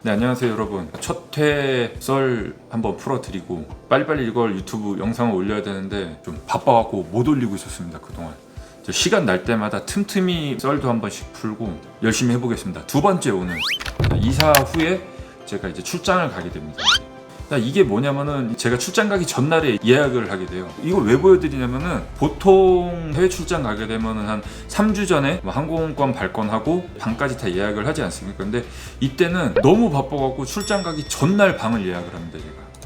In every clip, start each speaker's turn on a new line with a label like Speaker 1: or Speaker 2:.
Speaker 1: 네, 안녕하세요 여러분. 첫 회 썰 한번 풀어드리고 빨리빨리 이걸 유튜브 영상을 올려야 되는데 좀 바빠갖고 못 올리고 있었습니다. 그동안 시간 날 때마다 틈틈이 썰도 한 번씩 풀고 열심히 해보겠습니다. 두 번째, 오늘 이사 후에 제가 이제 출장을 가게 됩니다. 이게 뭐냐면은 제가 출장 가기 전날에 예약을 하게 돼요. 이걸 왜 보여드리냐면은 보통 해외 출장 가게 되면은 한 3주 전에 항공권 발권하고 방까지 다 예약을 하지 않습니까? 근데 이때는 너무 바빠갖고 출장 가기 전날 방을 예약을 합니다.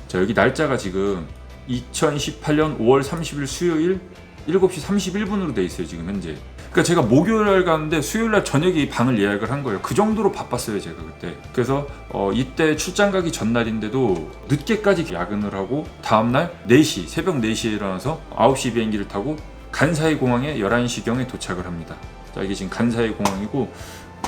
Speaker 1: 제가 여기 날짜가 지금 2018년 5월 30일 수요일 7시 31분으로 돼 있어요 지금 현재. 그러니까 제가 목요일날 가는데 수요일날 저녁에 이 방을 예약을 한 거예요. 그 정도로 바빴어요 제가 그때. 그래서 이때 출장 가기 전날인데도 늦게까지 야근을 하고 다음날 4시 새벽 4시에 일어나서 9시 비행기를 타고 간사이 공항에 11시경에 도착을 합니다. 자, 이게 지금 간사이 공항이고,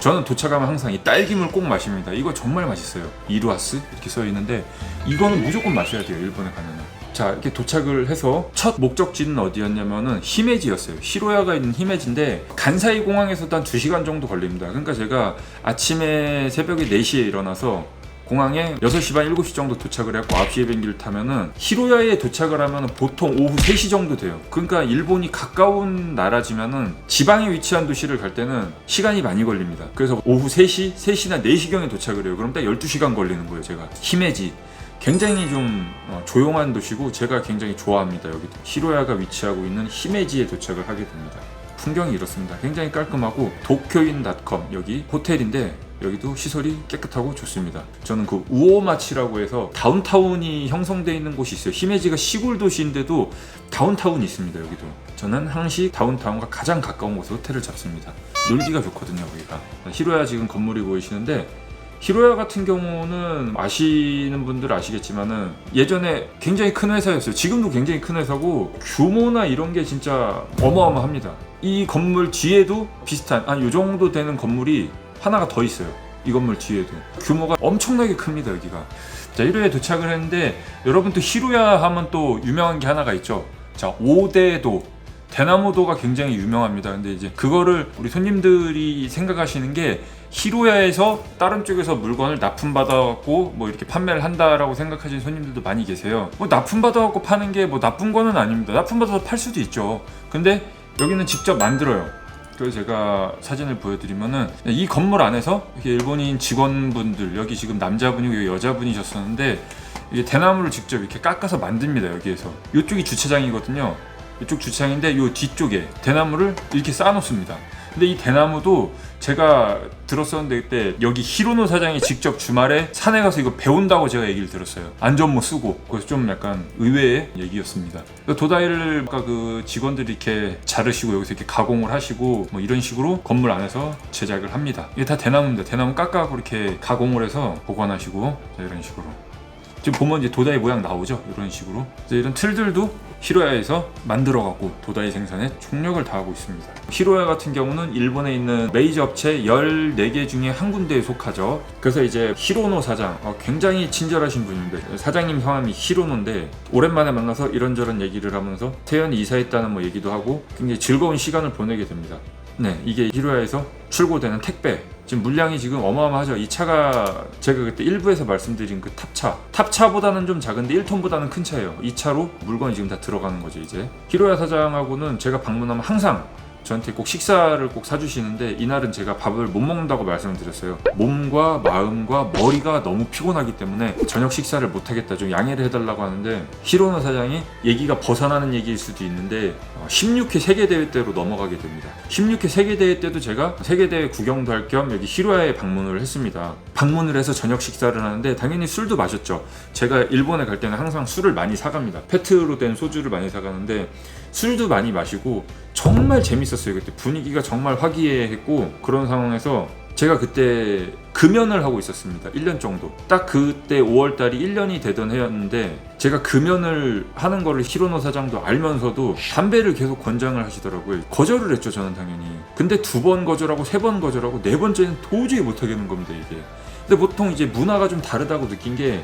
Speaker 1: 저는 도착하면 항상 이 딸기물 꼭 마십니다. 이거 정말 맛있어요. 이루아스 이렇게 써 있는데 이거는 무조건 마셔야 돼요 일본에 가면은. 자, 이렇게 도착을 해서 첫 목적지는 어디였냐면은 히메지였어요. 히로야가 있는 히메지인데 간사이 공항에서도 한 2시간 정도 걸립니다. 그러니까 제가 아침에 새벽에 4시에 일어나서 공항에 6시 반 7시 정도 도착을 했고 9시에 비행기를 타면은 히로야에 도착을 하면은 보통 오후 3시 정도 돼요. 그러니까 일본이 가까운 나라지만은 지방에 위치한 도시를 갈 때는 시간이 많이 걸립니다. 그래서 오후 3시, 3시나 4시경에 도착을 해요. 그럼 딱 12시간 걸리는 거예요 제가. 히메지 굉장히 좀 조용한 도시고 제가 굉장히 좋아합니다. 여기 히로야가 위치하고 있는 히메지에 도착을 하게 됩니다. 풍경이 이렇습니다. 굉장히 깔끔하고 도쿄인.com 여기 호텔인데 여기도 시설이 깨끗하고 좋습니다. 저는 그 우오마치라고 해서 다운타운이 형성되어 있는 곳이 있어요. 히메지가 시골 도시인데도 다운타운이 있습니다. 여기도. 저는 항시 다운타운과 가장 가까운 곳에 호텔을 잡습니다. 놀기가 좋거든요 여기가. 히로야 지금 건물이 보이시는데, 히로야 같은 경우는 아시는 분들 아시겠지만은 예전에 굉장히 큰 회사였어요. 지금도 굉장히 큰 회사고 규모나 이런 게 진짜 어마어마합니다. 이 건물 뒤에도 비슷한 요 정도 되는 건물이 하나가 더 있어요. 이 건물 뒤에도 규모가 엄청나게 큽니다 여기가. 자, 히로야에 도착을 했는데 여러분 또 히로야 하면 또 유명한 게 하나가 있죠. 자, 오대도 대나무도가 굉장히 유명합니다. 근데 이제 그거를 우리 손님들이 생각하시는 게 히로야에서 다른 쪽에서 물건을 납품받아갖고 뭐 이렇게 판매를 한다라고 생각하시는 손님들도 많이 계세요. 뭐 납품받아갖고 파는 게 뭐 나쁜 거는 아닙니다. 납품받아서 팔 수도 있죠. 근데 여기는 직접 만들어요. 그래서 제가 사진을 보여드리면은 이 건물 안에서 이렇게 일본인 직원분들, 여기 지금 남자분이고 여기 여자분이셨었는데 이게 대나무를 직접 이렇게 깎아서 만듭니다. 여기에서. 이쪽이 주차장이거든요. 이쪽 주차장인데 이 뒤쪽에 대나무를 이렇게 쌓아놓습니다. 근데 이 대나무도 제가 들었었는데 그때 여기 히로노 사장이 직접 주말에 산에 가서 이거 배운다고 제가 얘기를 들었어요. 안전모 쓰고. 그래서 좀 약간 의외의 얘기였습니다. 도다이를 아까 그 직원들이 이렇게 자르시고 여기서 이렇게 가공을 하시고 뭐 이런 식으로 건물 안에서 제작을 합니다. 이게 다 대나무입니다. 대나무 깎아갖고 이렇게 가공을 해서 보관하시고, 자, 이런 식으로. 지금 보면 이제 도다이 모양 나오죠? 이런 식으로. 이런 틀들도 히로야에서 만들어갖고 도다이 생산에 총력을 다하고 있습니다. 히로야 같은 경우는 일본에 있는 메이저 업체 14개 중에 한 군데에 속하죠. 그래서 이제 히로노 사장, 굉장히 친절하신 분인데, 사장님 성함이 히로노인데 오랜만에 만나서 이런저런 얘기를 하면서 태연이 이사했다는 뭐 얘기도 하고 굉장히 즐거운 시간을 보내게 됩니다. 네, 이게 히로야에서 출고되는 택배. 지금 물량이 지금 어마어마하죠. 이 차가 제가 그때 일부에서 말씀드린 그 탑차보다는 좀 작은데 1톤보다는 큰 차예요. 이 차로 물건이 지금 다 들어가는 거죠. 이제 히로야 사장하고는 제가 방문하면 항상 저한테 꼭 식사를 꼭 사주시는데, 이날은 제가 밥을 못 먹는다고 말씀을 드렸어요. 몸과 마음과 머리가 너무 피곤하기 때문에 저녁 식사를 못 하겠다, 좀 양해를 해달라고 하는데, 히로노 사장이 얘기가 벗어나는 얘기일 수도 있는데 16회 세계대회 때로 넘어가게 됩니다. 16회 세계대회 때도 제가 세계대회 구경도 할 겸 여기 히로야에 방문을 했습니다. 방문을 해서 저녁 식사를 하는데 당연히 술도 마셨죠. 제가 일본에 갈 때는 항상 술을 많이 사갑니다. 페트로 된 소주를 많이 사가는데 술도 많이 마시고 정말 재밌었어요. 그때 분위기가 정말 화기애애했고, 그런 상황에서 제가 그때 금연을 하고 있었습니다. 1년 정도. 딱 그때 5월달이 1년이 되던 해였는데 제가 금연을 하는 거를 히로노 사장도 알면서도 담배를 계속 권장을 하시더라고요. 거절을 했죠 저는 당연히. 근데 2번 거절하고 3번 거절하고 4번째는 도저히 못하겠는 겁니다 이게. 근데 보통 이제 문화가 좀 다르다고 느낀 게,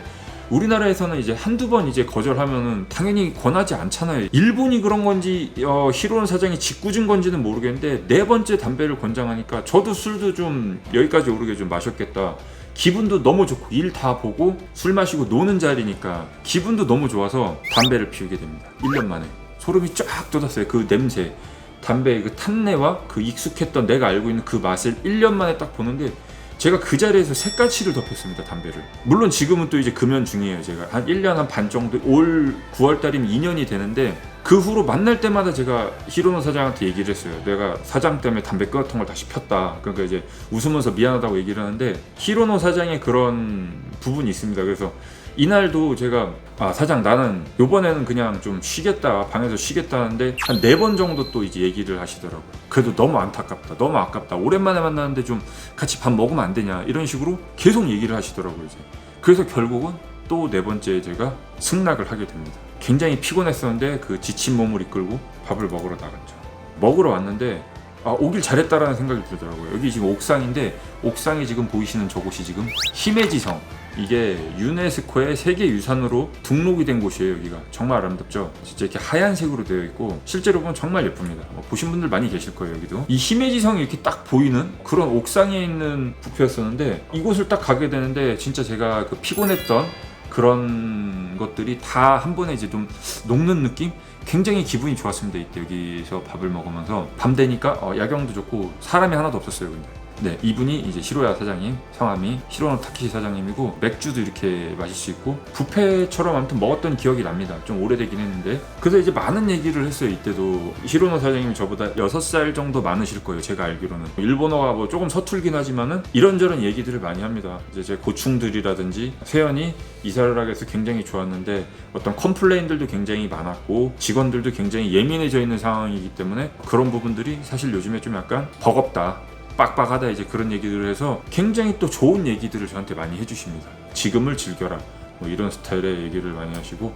Speaker 1: 우리나라에서는 이제 한두 번 이제 거절하면은 당연히 권하지 않잖아요. 일본이 그런 건지 히로노 사장이 짓궂은 건지는 모르겠는데 4번째 담배를 권장하니까 저도 술도 좀 여기까지 오르게 좀 마셨겠다 기분도 너무 좋고 일 다 보고 술 마시고 노는 자리니까 기분도 너무 좋아서 담배를 피우게 됩니다. 1년 만에 소름이 쫙 돋았어요. 그 냄새, 담배의 그 탄내와 그 익숙했던 내가 알고 있는 그 맛을 1년 만에 딱 보는데 제가 그 자리에서 색깔칠을 덮였습니다. 담배를. 물론 지금은 또 이제 금연 중이에요. 제가 한 1년 한 반 정도, 올 9월 달이면 2년이 되는데 그 후로 만날 때마다 제가 히로노 사장한테 얘기를 했어요. 내가 사장 때문에 담배 끊었던 걸 다시 폈다. 그러니까 이제 웃으면서 미안하다고 얘기를 하는데 히로노 사장의 그런 부분이 있습니다. 그래서 이날도 제가 사장 나는 요번에는 그냥 좀 쉬겠다, 방에서 쉬겠다 하는데 한 4번 정도 또 이제 얘기를 하시더라고요. 그래도 너무 안타깝다, 너무 아깝다, 오랜만에 만나는데 좀 같이 밥 먹으면 안 되냐, 이런 식으로 계속 얘기를 하시더라고요. 이제 그래서 결국은 또 4번째에 제가 승낙을 하게 됩니다. 굉장히 피곤했었는데 그 지친 몸을 이끌고 밥을 먹으러 나갔죠. 먹으러 왔는데 오길 잘했다라는 생각이 들더라고요. 여기 지금 옥상인데 옥상에 지금 보이시는 저곳이 지금 히메지성, 이게 유네스코의 세계유산으로 등록이 된 곳이에요. 여기가 정말 아름답죠. 진짜 이렇게 하얀색으로 되어 있고 실제로 보면 정말 예쁩니다. 보신 분들 많이 계실 거예요. 여기도 이 히메지성이 이렇게 딱 보이는 그런 옥상에 있는 뷔페였었는데 이곳을 딱 가게 되는데 진짜 제가 그 피곤했던 그런 것들이 다 한 번에 이제 좀 녹는 느낌? 굉장히 기분이 좋았습니다. 이때 여기서 밥을 먹으면서 밤 되니까 야경도 좋고 사람이 하나도 없었어요. 근데 네, 이분이 이제 히로야 사장님, 성함이 히로노 타케시 사장님이고 맥주도 이렇게 마실 수 있고 뷔페처럼 아무튼 먹었던 기억이 납니다. 좀 오래되긴 했는데 그래서 이제 많은 얘기를 했어요. 이때도 히로노 사장님이 저보다 6살 정도 많으실 거예요. 제가 알기로는 일본어가 뭐 조금 서툴긴 하지만은 이런저런 얘기들을 많이 합니다. 이제 제 고충들이라든지 세연이 이사를 하게 해서 굉장히 좋았는데 어떤 컴플레인들도 굉장히 많았고 직원들도 굉장히 예민해져 있는 상황이기 때문에 그런 부분들이 사실 요즘에 좀 약간 버겁다, 빡빡하다, 이제 그런 얘기들을 해서 굉장히 또 좋은 얘기들을 저한테 많이 해주십니다. 지금을 즐겨라, 뭐 이런 스타일의 얘기를 많이 하시고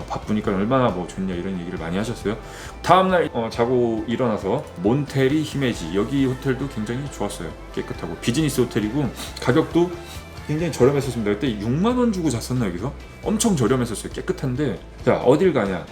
Speaker 1: 바쁘니까 얼마나 뭐 좋냐 이런 얘기를 많이 하셨어요. 다음날 자고 일어나서 몬테리 히메지, 여기 호텔도 굉장히 좋았어요. 깨끗하고 비즈니스 호텔이고 가격도 굉장히 저렴했었습니다. 그때 6만 원 주고 잤었나 여기서? 엄청 저렴했었어요. 깨끗한데 자 어딜 가냐?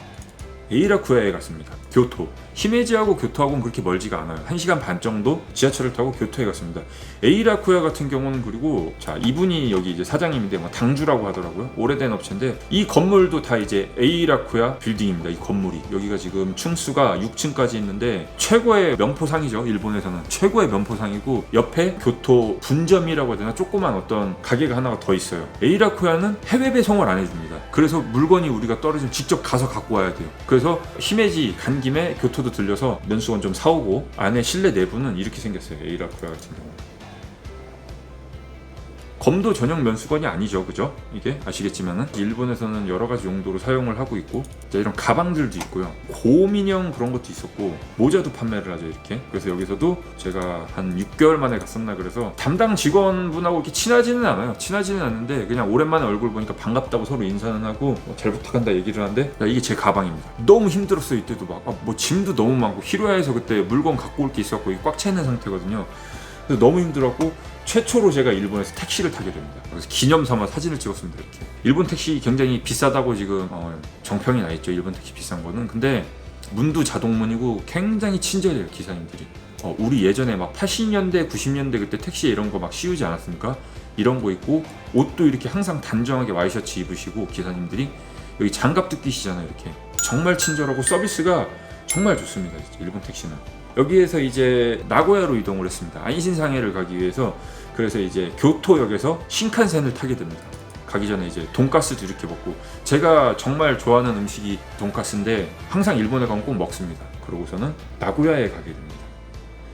Speaker 1: 에이라쿠야에 갔습니다. 교토. 히메지하고 교토하고는 그렇게 멀지가 않아요. 1시간 반 정도 지하철을 타고 교토에 갔습니다. 에이라쿠야 같은 경우는 그리고 자 이분이 여기 이제 사장님인데 뭐 당주라고 하더라고요. 오래된 업체인데 이 건물도 다 이제 에이라쿠야 빌딩입니다. 이 건물이 여기가 지금 층수가 6층까지 있는데 최고의 명포상이죠. 일본에서는 최고의 명포상이고 옆에 교토 분점이라고 해야 되나 조그만 어떤 가게가 하나가 더 있어요. 에이라쿠야는 해외 배송을 안 해줍니다. 그래서 물건이 우리가 떨어지면 직접 가서 갖고 와야 돼요. 그래서 히메지 간 김에 교토도 들려서 면수건 좀 사오고 안에 실내 내부는 이렇게 생겼어요. 에이라쿠야 같은 경우 검도 전용 면수건이 아니죠, 그죠? 이게 아시겠지만은 일본에서는 여러 가지 용도로 사용을 하고 있고 이런 가방들도 있고요, 고민형 그런 것도 있었고 모자도 판매를 하죠 이렇게. 그래서 여기서도 제가 한 6개월 만에 갔었나 그래서 담당 직원분하고 이렇게 친하지는 않아요. 친하지는 않는데 그냥 오랜만에 얼굴 보니까 반갑다고 서로 인사는 하고 잘 부탁한다 얘기를 하는데 이게 제 가방입니다. 너무 힘들었어요. 이때도 막 뭐 짐도 너무 많고 히로야에서 그때 물건 갖고 올 게 있었고 꽉 차 있는 상태거든요. 그래서 너무 힘들었고 최초로 제가 일본에서 택시를 타게 됩니다. 그래서 기념 삼아 사진을 찍었습니다. 이렇게. 일본 택시 굉장히 비싸다고 지금 정평이 나 있죠. 일본 택시 비싼 거는. 근데 문도 자동문이고 굉장히 친절해요 기사님들이. 우리 예전에 막 80년대 90년대 그때 택시에 이런 거 막 씌우지 않았습니까? 이런 거 있고 옷도 이렇게 항상 단정하게 와이셔츠 입으시고 기사님들이 여기 장갑도 끼시잖아요. 이렇게 정말 친절하고 서비스가 정말 좋습니다. 진짜 일본 택시는. 여기에서 이제 나고야로 이동을 했습니다. 안신상해를 가기 위해서. 그래서 이제 교토역에서 신칸센을 타게 됩니다. 가기 전에 이제 돈가스도 이렇게 먹고, 제가 정말 좋아하는 음식이 돈가스인데 항상 일본에 가면 꼭 먹습니다. 그러고서는 나고야에 가게 됩니다.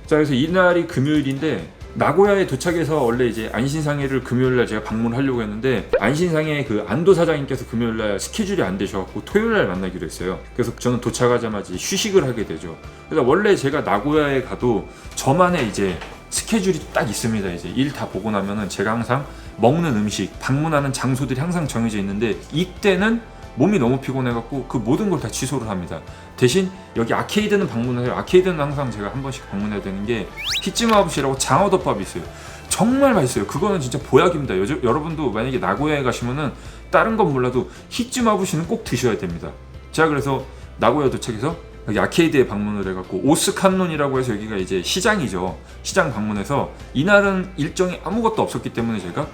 Speaker 1: 자, 그래서 이날이 금요일인데 나고야에 도착해서 원래 이제 안신상해를 금요일날 제가 방문하려고 했는데 안신상해 그 안도 사장님께서 금요일날 스케줄이 안 되셔갖고 토요일날 만나기로 했어요. 그래서 저는 도착하자마자 휴식을 하게 되죠. 그래서 원래 제가 나고야에 가도 저만의 이제 스케줄이 딱 있습니다. 이제 일 다 보고 나면은 제가 항상 먹는 음식, 방문하는 장소들이 항상 정해져 있는데 이때는 몸이 너무 피곤해갖고 그 모든 걸 다 취소를 합니다. 대신 여기 아케이드는 방문해요. 아케이드는 항상 제가 한 번씩 방문해야 되는 게 히츠마부시라고 장어덮밥이 있어요. 정말 맛있어요. 그거는 진짜 보약입니다. 여러분도 만약에 나고야에 가시면은 다른 건 몰라도 히츠마부시는 꼭 드셔야 됩니다. 제가 그래서 나고야 도착해서 여기 아케이드에 방문을 해갖고 오스칸론이라고 해서 여기가 이제 시장이죠. 시장 방문해서 이날은 일정이 아무것도 없었기 때문에 제가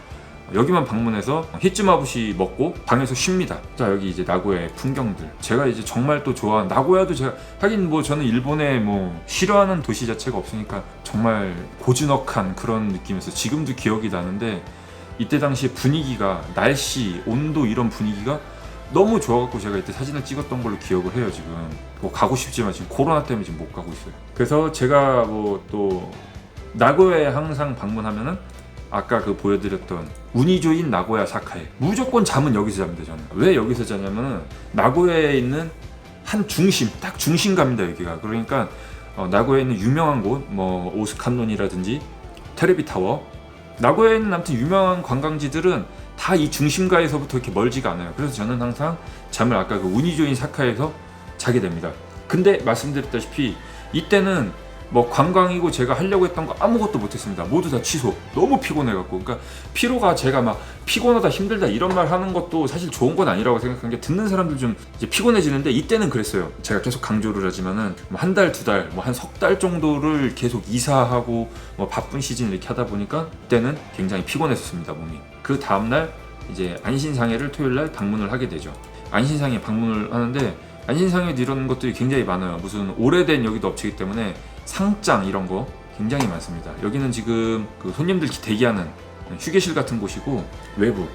Speaker 1: 여기만 방문해서 히츠마부시 먹고 방에서 쉽니다. 자, 여기 이제 나고야의 풍경들, 제가 이제 정말 또 좋아하는, 나고야도 제가 하긴 뭐 저는 일본에 뭐 싫어하는 도시 자체가 없으니까 정말 고즈넉한 그런 느낌에서 지금도 기억이 나는데, 이때 당시 분위기가, 날씨, 온도, 이런 분위기가 너무 좋아갖고 제가 이때 사진을 찍었던 걸로 기억을 해요. 지금 뭐 가고 싶지만 지금 코로나 때문에 지금 못 가고 있어요. 그래서 제가 뭐 또 나고야에 항상 방문하면은 아까 그 보여드렸던 우니조인 나고야 사카에 무조건 잠은 여기서 잡니다. 저는 왜 여기서 자냐면은 나고야에 있는 한 중심, 딱 중심가입니다 여기가. 그러니까 나고야에 있는 유명한 곳, 뭐 오스칸론이라든지 테레비타워, 나고야에 있는 아무튼 유명한 관광지들은 다 이 중심가에서부터 이렇게 멀지가 않아요. 그래서 저는 항상 잠을 아까 그 우니조인 사카에서 자게 됩니다. 근데 말씀드렸다시피 이때는 뭐 관광이고 제가 하려고 했던 거 아무것도 못했습니다. 모두 다 취소. 너무 피곤해갖고. 그러니까 피로가, 제가 막 피곤하다 힘들다 이런 말 하는 것도 사실 좋은 건 아니라고 생각한 게, 듣는 사람들 좀 이제 피곤해지는데, 이때는 그랬어요. 제가 계속 강조를 하지만은 뭐 한 달, 두 달, 뭐 한 석 달 정도를 계속 이사하고 뭐 바쁜 시즌 이렇게 하다 보니까 그때는 굉장히 피곤했었습니다, 몸이. 그 다음날 이제 안신상해를 토요일날 방문을 하게 되죠. 안신상해 방문을 하는데, 안신상해 이런 것들이 굉장히 많아요. 무슨 오래된 여기도 업체이기 때문에 상장 이런 거 굉장히 많습니다. 여기는 지금 그 손님들 대기하는 휴게실 같은 곳이고, 외부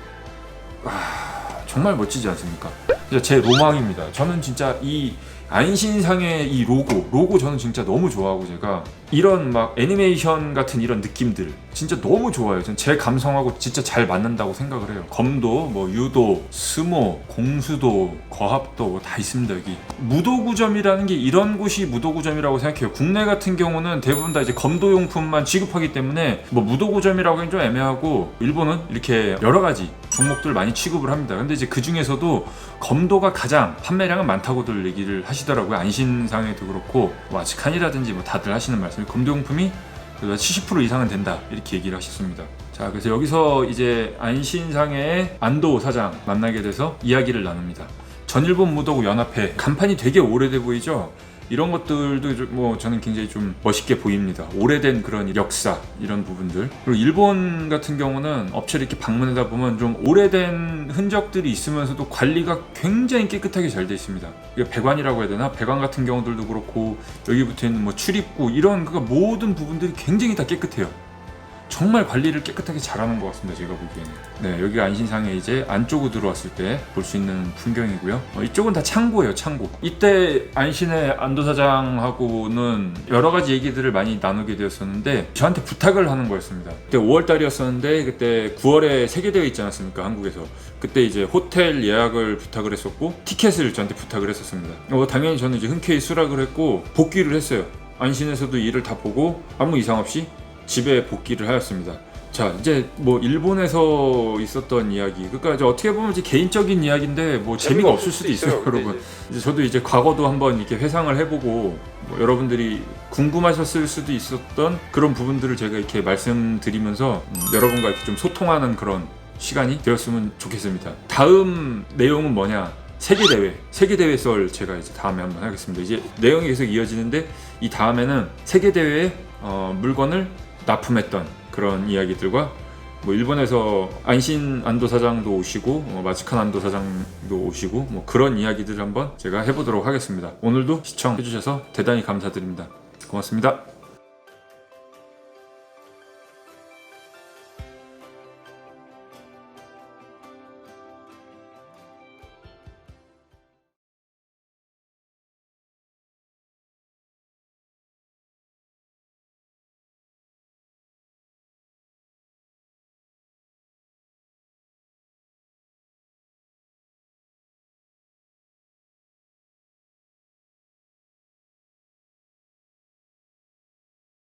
Speaker 1: 정말 멋지지 않습니까? 진짜 제 로망입니다. 저는 진짜 이 안신상의 이 로고 저는 진짜 너무 좋아하고, 제가 이런 막 애니메이션 같은 이런 느낌들 진짜 너무 좋아요. 저는 제 감성하고 진짜 잘 맞는다고 생각을 해요. 검도, 뭐 유도, 스모, 공수도, 거합도 뭐 다 있습니다. 여기 무도구점이라는 게 이런 곳이 무도구점이라고 생각해요. 국내 같은 경우는 대부분 다 이제 검도용품만 취급하기 때문에 뭐 무도구점이라고 하긴 좀 애매하고, 일본은 이렇게 여러 가지 종목들 많이 취급을 합니다. 근데 이제 그 중에서도 검도가 가장 판매량은 많다고들 얘기를 하시더라고요. 안신상에도 그렇고 뭐 아치칸이라든지 뭐 다들 하시는 말씀이 검도용품이 70% 이상은 된다 이렇게 얘기를 하셨습니다. 자, 그래서 여기서 이제 안신상의 안도 사장 만나게 돼서 이야기를 나눕니다. 전일본 무도구 연합회 간판이 되게 오래돼 보이죠? 이런 것들도 뭐 저는 굉장히 좀 멋있게 보입니다. 오래된 그런 역사, 이런 부분들. 그리고 일본 같은 경우는 업체를 이렇게 방문하다 보면 좀 오래된 흔적들이 있으면서도 관리가 굉장히 깨끗하게 잘 돼 있습니다. 이게 배관이라고 해야 되나? 배관 같은 경우들도 그렇고, 여기 붙어 있는 뭐 출입구, 이런 그러니까 모든 부분들이 굉장히 다 깨끗해요. 정말 관리를 깨끗하게 잘하는 것 같습니다, 제가 보기에는. 네, 여기가 안신상에 이제 안쪽으로 들어왔을 때 볼 수 있는 풍경이고요. 이쪽은 다 창고예요, 창고. 이때 안신의 안도 사장하고는 여러 가지 얘기들을 많이 나누게 되었었는데, 저한테 부탁을 하는 거였습니다. 그때 5월 달이었었는데, 그때 9월에 세계대회 있지 않았습니까, 한국에서. 그때 이제 호텔 예약을 부탁을 했었고, 티켓을 저한테 부탁을 했었습니다. 당연히 저는 이제 흔쾌히 수락을 했고, 복귀를 했어요. 안신에서도 일을 다 보고 아무 이상 없이 집에 복귀를 하였습니다. 자, 이제 뭐 일본에서 있었던 이야기, 그러니까 이제 어떻게 보면 이제 개인적인 이야기인데 뭐 재미가 없을 수도 있어요, 여러분. 이제 저도 이제 과거도 한번 이렇게 회상을 해보고, 뭐 여러분들이 궁금하셨을 수도 있었던 그런 부분들을 제가 이렇게 말씀드리면서 여러분과 이렇게 좀 소통하는 그런 시간이 되었으면 좋겠습니다. 다음 내용은 뭐냐? 세계대회 썰 제가 이제 다음에 한번 하겠습니다. 이제 내용이 계속 이어지는데, 이 다음에는 세계대회에 물건을 납품했던 그런 이야기들과, 뭐 일본에서 안신 안도 사장도 오시고 마츠칸 안도 사장도 오시고 뭐 그런 이야기들을 한번 제가 해보도록 하겠습니다. 오늘도 시청해주셔서 대단히 감사드립니다. 고맙습니다.